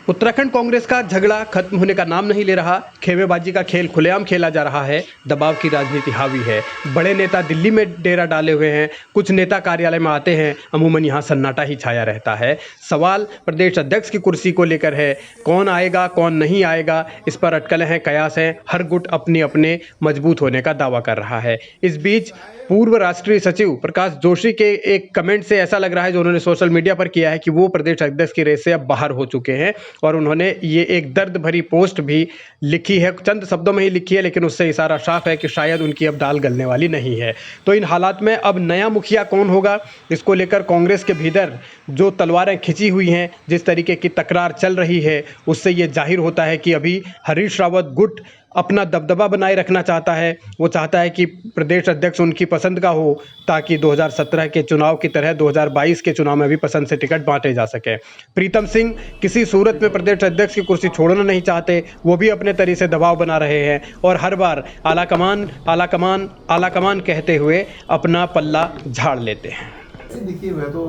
उत्तराखंड कांग्रेस का झगड़ा खत्म होने का नाम नहीं ले रहा। खेमेबाजी का खेल खुलेआम खेला जा रहा है। दबाव की राजनीति हावी है। बड़े नेता दिल्ली में डेरा डाले हुए हैं। कुछ नेता कार्यालय में आते हैं, अमूमन यहाँ सन्नाटा ही छाया रहता है। सवाल प्रदेश अध्यक्ष की कुर्सी को लेकर है। कौन आएगा कौन नहीं आएगा, इस पर अटकलें हैं, कयास हैं। हर गुट अपने अपने मजबूत होने का दावा कर रहा है। इस बीच पूर्व राष्ट्रीय सचिव प्रकाश जोशी के एक कमेंट से ऐसा लग रहा है, जो उन्होंने सोशल मीडिया पर किया है, कि वो प्रदेश अध्यक्ष की रेस से अब बाहर हो चुके हैं। और उन्होंने ये एक दर्द भरी पोस्ट भी लिखी है, चंद शब्दों में ही लिखी है, लेकिन उससे इशारा साफ है कि शायद उनकी अब दाल गलने वाली नहीं है। तो इन हालात में अब नया मुखिया कौन होगा, इसको लेकर कांग्रेस के भीतर जो तलवारें खिंची हुई हैं, जिस तरीके की तकरार चल रही है, उससे ये जाहिर होता है कि अभी हरीश रावत गुट अपना दबदबा बनाए रखना चाहता है। वो चाहता है कि प्रदेश अध्यक्ष उनकी पसंद का हो, ताकि 2017 के चुनाव की तरह 2022 के चुनाव में भी पसंद से टिकट बांटे जा सके। प्रीतम सिंह किसी सूरत में प्रदेश अध्यक्ष की कुर्सी छोड़ना नहीं चाहते। वो भी अपने तरीके से दबाव बना रहे हैं और हर बार आलाकमान आलाकमान आलाकमान कहते हुए अपना पल्ला झाड़ लेते हैं। देखिए, मैं तो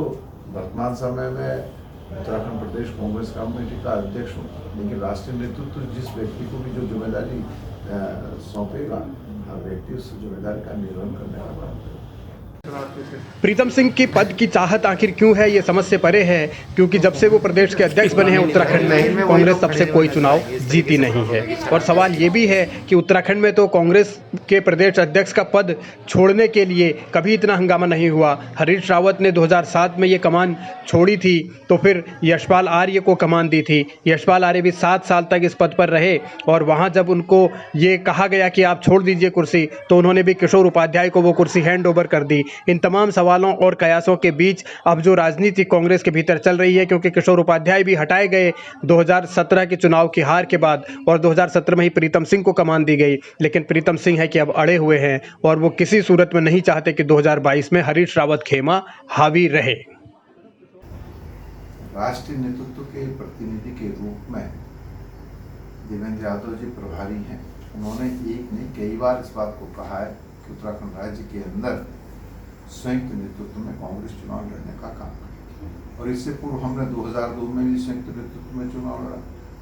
वर्तमान समय में उत्तराखंड प्रदेश कांग्रेस कमेटी का अध्यक्ष हूँ, लेकिन राष्ट्रीय नेतृत्व जिस व्यक्ति को भी जो जिम्मेदारी सौंपेगा, हर व्यक्ति उस जिम्मेदारी का निर्वहन करने का काम करेगा। प्रीतम सिंह की पद की चाहत आखिर क्यों है, ये समझ से परे है, क्योंकि जब से वो प्रदेश के अध्यक्ष बने हैं उत्तराखंड में, कांग्रेस तब से कोई चुनाव जीती नहीं है। और सवाल ये भी है कि उत्तराखंड में तो कांग्रेस के प्रदेश अध्यक्ष का पद छोड़ने के लिए कभी इतना हंगामा नहीं हुआ। हरीश रावत ने 2007 में ये कमान छोड़ी थी, तो फिर यशपाल आर्य को कमान दी थी। यशपाल आर्य भी 7 साल तक इस पद पर रहे, और वहाँ जब उनको ये कहा गया कि आप छोड़ दीजिए कुर्सी, तो उन्होंने भी किशोर उपाध्याय को वो कुर्सी हैंड ओवर कर दी। इन तमाम सवालों और कयासों के बीच अब जो राजनीति कांग्रेस के भीतर चल रही है, क्योंकि किशोर उपाध्याय भी हटाए गए 2017 के चुनाव की हार के बाद, और 2017 में ही प्रीतम सिंह को कमान दी गई, लेकिन प्रीतम सिंह है कि अब अड़े हुए हैं और वो किसी सूरत में नहीं चाहते कि 2022 में हरीश रावत खेमा हावी रहे। राष्ट्रीय नेतृत्व के प्रतिनिधि के रूप में देवेंद्र यादव जी प्रभारी हैं। उन्होंने एक नहीं कई बार इस बात को कहा है कि उत्तराखंड राज्य के अंदर संयुक्त नेतृत्व में कांग्रेस चुनाव लड़ने का काम करेगी। और इससे पूर्व हमने 2002 में भी संयुक्त नेतृत्व में चुनाव लड़ा,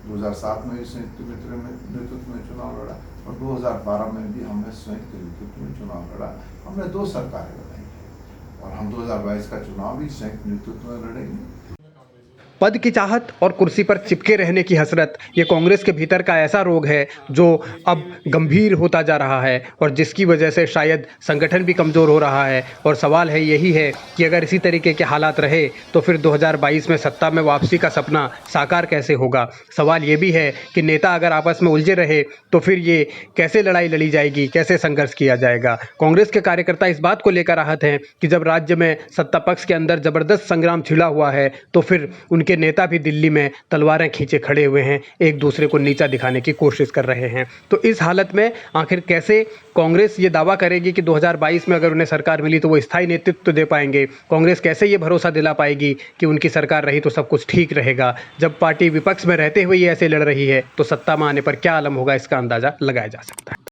2007 में भी संयुक्त नेतृत्व में चुनाव लड़ा, और 2012 में भी हमने संयुक्त नेतृत्व में चुनाव लड़ा। हमने 2 सरकारें बनाई, और हम 2022 का चुनाव भी संयुक्त नेतृत्व में लड़ेंगे। पद की चाहत और कुर्सी पर चिपके रहने की हसरत, ये कांग्रेस के भीतर का ऐसा रोग है जो अब गंभीर होता जा रहा है, और जिसकी वजह से शायद संगठन भी कमज़ोर हो रहा है। और सवाल है यही है कि अगर इसी तरीके के हालात रहे तो फिर 2022 में सत्ता में वापसी का सपना साकार कैसे होगा। सवाल ये भी है कि नेता अगर आपस में उलझे रहे तो फिर ये कैसे लड़ाई लड़ी जाएगी, कैसे संघर्ष किया जाएगा। कांग्रेस के कार्यकर्ता इस बात को लेकर आहत हैं कि जब राज्य में सत्ता पक्ष के अंदर ज़बरदस्त संग्राम छिड़ा हुआ है, तो फिर उनके नेता भी दिल्ली में तलवारें खींचे खड़े हुए हैं, एक दूसरे को नीचा दिखाने की कोशिश कर रहे हैं। तो इस हालत में आखिर कैसे कांग्रेस ये दावा करेगी कि 2022 में अगर उन्हें सरकार मिली तो वो स्थायी नेतृत्व दे पाएंगे। कांग्रेस कैसे ये भरोसा दिला पाएगी कि उनकी सरकार रही तो सब कुछ ठीक रहेगा, जब पार्टी विपक्ष में रहते हुए ये ऐसे लड़ रही है, तो सत्ता में आने पर क्या आलम होगा, इसका अंदाजा लगाया जा सकता है।